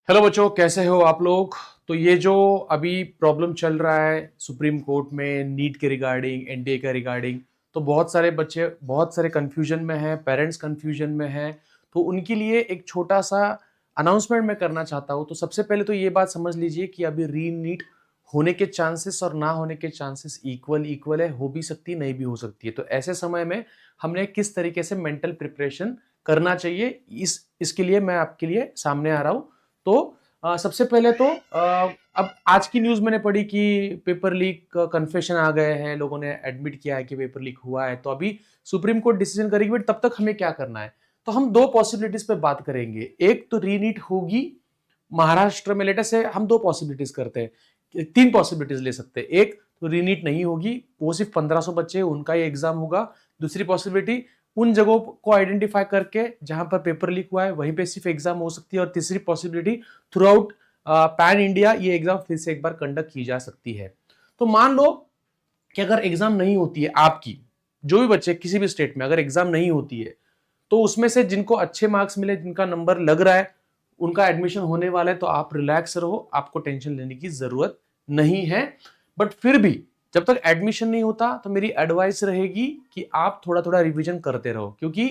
Hello बच्चों, कैसे हो आप लोग। तो ये जो अभी प्रॉब्लम चल रहा है सुप्रीम कोर्ट में नीट के रिगार्डिंग, एनडीए के रिगार्डिंग, तो बहुत सारे बच्चे बहुत सारे कंफ्यूजन में हैं, पेरेंट्स कंफ्यूजन में हैं। तो उनके लिए एक छोटा सा अनाउंसमेंट मैं करना चाहता हूँ। तो सबसे पहले तो ये बात समझ लीजिए कि अभी री नीट होने के चांसेस और ना होने के चांसेस इक्वल इक्वल है, हो भी सकती है, नहीं भी हो सकती है। तो ऐसे समय में हमने किस तरीके से मेंटल प्रिपरेशन करना चाहिए, इसके लिए मैं आपके लिए सामने आ रहा हूँ। तो सबसे पहले तो अब आज की न्यूज मैंने पढ़ी कि पेपर लीक कन्फेशन आ गए हैं, लोगों ने एडमिट किया है कि पेपर लीक हुआ है। तो अभी सुप्रीम कोर्ट डिसीजन करेगी, बट तब तक हमें क्या करना है। तो हम दो पॉसिबिलिटीज पे बात करेंगे। एक तो रीनीट होगी महाराष्ट्र में, लेटेस्ट से हम दो पॉसिबिलिटीज करते हैं, तीन पॉसिबिलिटीज ले सकते हैं। एक तो रीनीट नहीं होगी, वो सिर्फ 1500 बच्चे उनका ही एग्जाम होगा। दूसरी पॉसिबिलिटी, उन जगहों को आइडेंटिफाई करके जहां पर पेपर लीक हुआ है वहीं पे सिर्फ एग्जाम हो सकती है। और तीसरी possibility, through out pan India ये एग्जाम फिर से एक बार कंडक्ट की जा सकती है। तो मान लो कि अगर एग्जाम नहीं होती है आपकी, जो भी बच्चे किसी भी स्टेट में अगर एग्जाम नहीं होती है, तो उसमें से जिनको अच्छे मार्क्स मिले, जिनका नंबर लग रहा है, उनका एडमिशन होने वाला है। तो आप रिलैक्स रहो, आपको टेंशन लेने की जरूरत नहीं है। बट फिर भी जब तक एडमिशन नहीं होता तो मेरी एडवाइस रहेगी कि आप थोड़ा थोड़ा रिवीजन करते रहो। क्योंकि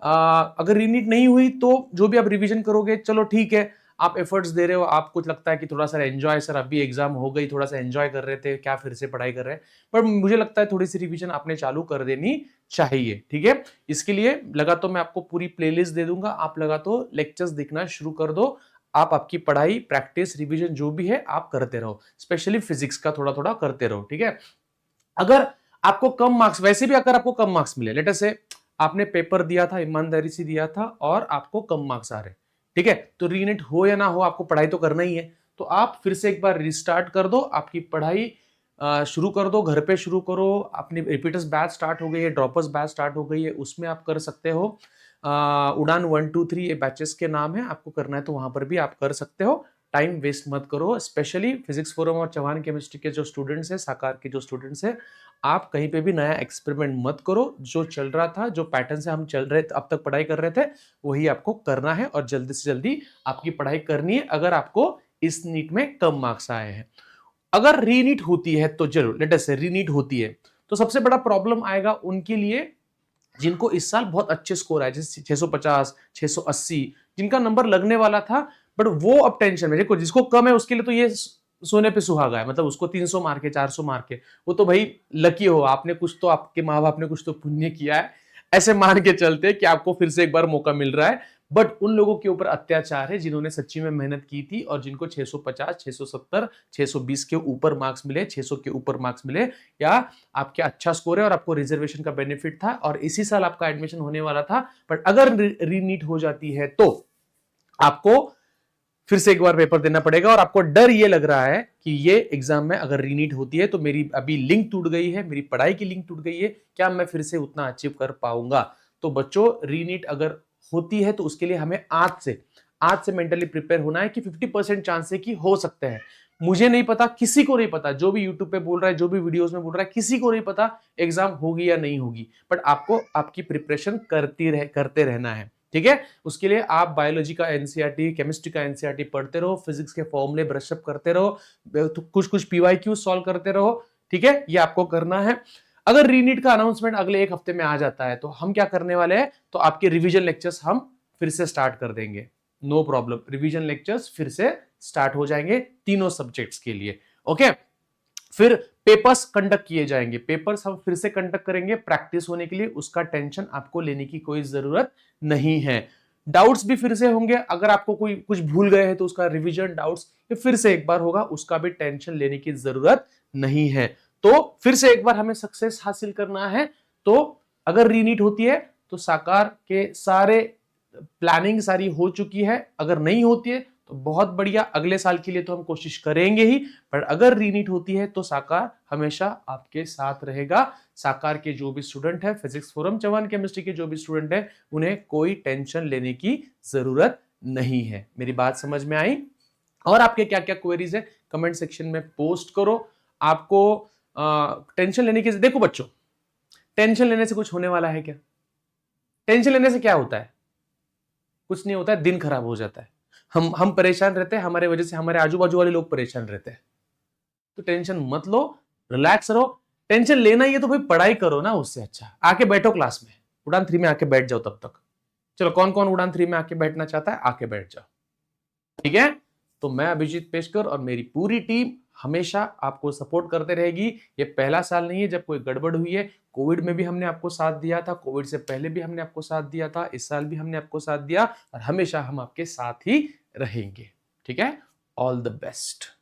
अगर रीनीट नहीं हुई तो जो भी आप रिवीजन करोगे, चलो ठीक है, आप एफर्ट्स दे रहे हो, आप कुछ लगता है कि थोड़ा सा एंजॉय, सर अभी एग्जाम हो गई, थोड़ा सा एंजॉय कर रहे थे, क्या फिर से पढ़ाई कर रहे हैं। पर मुझे लगता है थोड़ी सी रिवीजन आपने चालू कर देनी चाहिए। ठीक है, इसके लिए लगा तो मैं आपको पूरी प्लेलिस्ट दे दूंगा, आप लगा तो लेक्चर्स देखना शुरू कर दो। आप आपकी पढ़ाई, प्रैक्टिस, रिवीजन जो भी है आप करते रहो, स्पेशली फिजिक्स का थोड़ा थोड़ा करते रहो। ठीक है, अगर आपको कम मार्क्स, वैसे भी अगर आपको कम मार्क्स मिले, लेट अस से आपने पेपर दिया था, ईमानदारी से दिया था और आपको कम मार्क्स आ रहे, ठीक है, तो रीनेट हो या ना हो आपको पढ़ाई तो करना ही है। तो आप फिर से एक बार रिस्टार्ट कर दो, आपकी पढ़ाई शुरू कर दो, घर पे शुरू करो। अपनी रिपीटर्स बैच स्टार्ट हो गई है, ड्रॉपर्स बैच स्टार्ट हो गई है, उसमें आप कर सकते हो। उड़ान 1 2 3 ये बैचेस के नाम है, आपको करना है तो वहां पर भी आप कर सकते हो। टाइम वेस्ट मत करो, स्पेशली फिजिक्स फोरम और चौहान केमिस्ट्री के जो स्टूडेंट्स हैं, साकार के जो स्टूडेंट्स हैं, आप कहीं पे भी नया एक्सपेरिमेंट मत करो। जो चल रहा था, जो पैटर्न से हम चल रहे थे, अब तक पढ़ाई कर रहे थे, वही आपको करना है और जल्दी से जल्दी आपकी पढ़ाई करनी है। अगर आपको इस नीट में कम मार्क्स आए हैं, अगर रीनीट होती है तो जरूर, लेट अस से रीनीट होती है तो सबसे बड़ा प्रॉब्लम आएगा उनके लिए जिनको इस साल बहुत अच्छे स्कोर आए, जैसे 650 680, जिनका नंबर लगने वाला था। बट वो अब टेंशन में, देखो जिसको कम है उसके लिए तो ये सोने पे सुहागा है, मतलब उसको 300 मार्क है, 400 मार्क है, वो तो भाई लकी हो, आपने कुछ तो, आपके माँ बाप ने कुछ तो पुण्य किया है, ऐसे मान के चलते कि आपको फिर से एक बार मौका मिल रहा है। बट उन लोगों के ऊपर अत्याचार है जिन्होंने सच्ची में मेहनत की थी और जिनको 650 670 620 के ऊपर मार्क्स मिले, 600 के ऊपर मार्क्स मिले, या आपके अच्छा स्कोर है और आपको रिजर्वेशन का बेनिफिट था और इसी साल आपका एडमिशन होने वाला था। बट अगर रीनीट हो जाती है तो आपको फिर से एक बार पेपर देना पड़ेगा और आपको डर ये लग रहा है कि ये एग्जाम में अगर रीनीट होती है तो मेरी अभी लिंक टूट गई है, मेरी पढ़ाई की लिंक टूट गई है, क्या मैं फिर से उतना अचीव कर पाऊंगा। तो बच्चों, रीनीट अगर होती है तो उसके लिए हमें आज से मेंटली प्रिपेयर होना है कि 50% चांस है कि हो सकते हैं। मुझे नहीं पता, किसी को नहीं पता, जो भी यूट्यूब पे बोल रहा है, जो भी वीडियोस में बोल रहा है, किसी को नहीं पता एग्जाम होगी या नहीं होगी। बट आपको आपकी प्रिपरेशन करते रहना है। ठीक है, उसके लिए आप बायोलॉजी का एनसीईआरटी, केमिस्ट्री का एनसीईआरटी पढ़ते रहो, फिजिक्स के फॉर्मूले ब्रशअप करते रहो, तो कुछ कुछ पीवाईक्यू सॉल्व करते रहो। ठीक है, ये आपको करना है। अगर रीनीट का अनाउंसमेंट अगले एक हफ्ते में आ जाता है तो हम क्या करने वाले हैं, तो आपके रिवीजन लेक्चर्स हम फिर से स्टार्ट कर देंगे। नो प्रॉब्लम, रिवीजन लेक्चर्स फिर से स्टार्ट हो जाएंगे तीनों सब्जेक्ट्स के लिए। ओके, फिर पेपर्स कंडक्ट किए जाएंगे, पेपर्स हम फिर से कंडक्ट करेंगे प्रैक्टिस होने के लिए, उसका टेंशन आपको लेने की कोई जरूरत नहीं है। डाउट्स भी फिर से होंगे, अगर आपको कोई कुछ भूल गए हैं तो उसका रिवीजन डाउट्स फिर से एक बार होगा, उसका भी टेंशन लेने की जरूरत नहीं है। तो फिर से एक बार हमें सक्सेस हासिल करना है। तो अगर रीनीट होती है तो साकार के सारे प्लानिंग सारी हो चुकी है, अगर नहीं होती है तो बहुत बढ़िया, अगले साल के लिए तो हम कोशिश करेंगे ही। पर अगर रीनीट होती है तो साकार हमेशा आपके साथ रहेगा। साकार के जो भी स्टूडेंट है, फिजिक्स फोरम चौहान केमिस्ट्री के जो भी स्टूडेंट है, उन्हें कोई टेंशन लेने की जरूरत नहीं है। मेरी बात समझ में आई? और आपके क्या क्या क्वेरीज है कमेंट सेक्शन में पोस्ट करो। आपको टेंशन लेने की, देखो बच्चों, टेंशन लेने से कुछ होने वाला है क्या? टेंशन लेने से क्या होता है? कुछ नहीं होता है, दिन खराब हो जाता है। हम परेशान रहते हैं, हमारे वजह से हमारे आजू बाजू वाले लोग परेशान रहते हैं। तो टेंशन मत लो, रिलैक्स रहो। टेंशन लेना ही है तो भाई पढ़ाई करो ना, उससे अच्छा आके बैठो क्लास में, उड़ान 3 में आके बैठ जाओ तब तक। चलो कौन कौन उड़ान 3 में आके बैठना चाहता है, आके बैठ जाओ, ठीक है। तो मैं अभिजीत पेशकर और मेरी पूरी टीम हमेशा आपको सपोर्ट करते रहेगी। ये पहला साल नहीं है जब कोई गड़बड़ हुई है, कोविड में भी हमने आपको साथ दिया था, कोविड से पहले भी हमने आपको साथ दिया था, इस साल भी हमने आपको साथ दिया और हमेशा हम आपके साथ ही रहेंगे, ठीक है। All the best.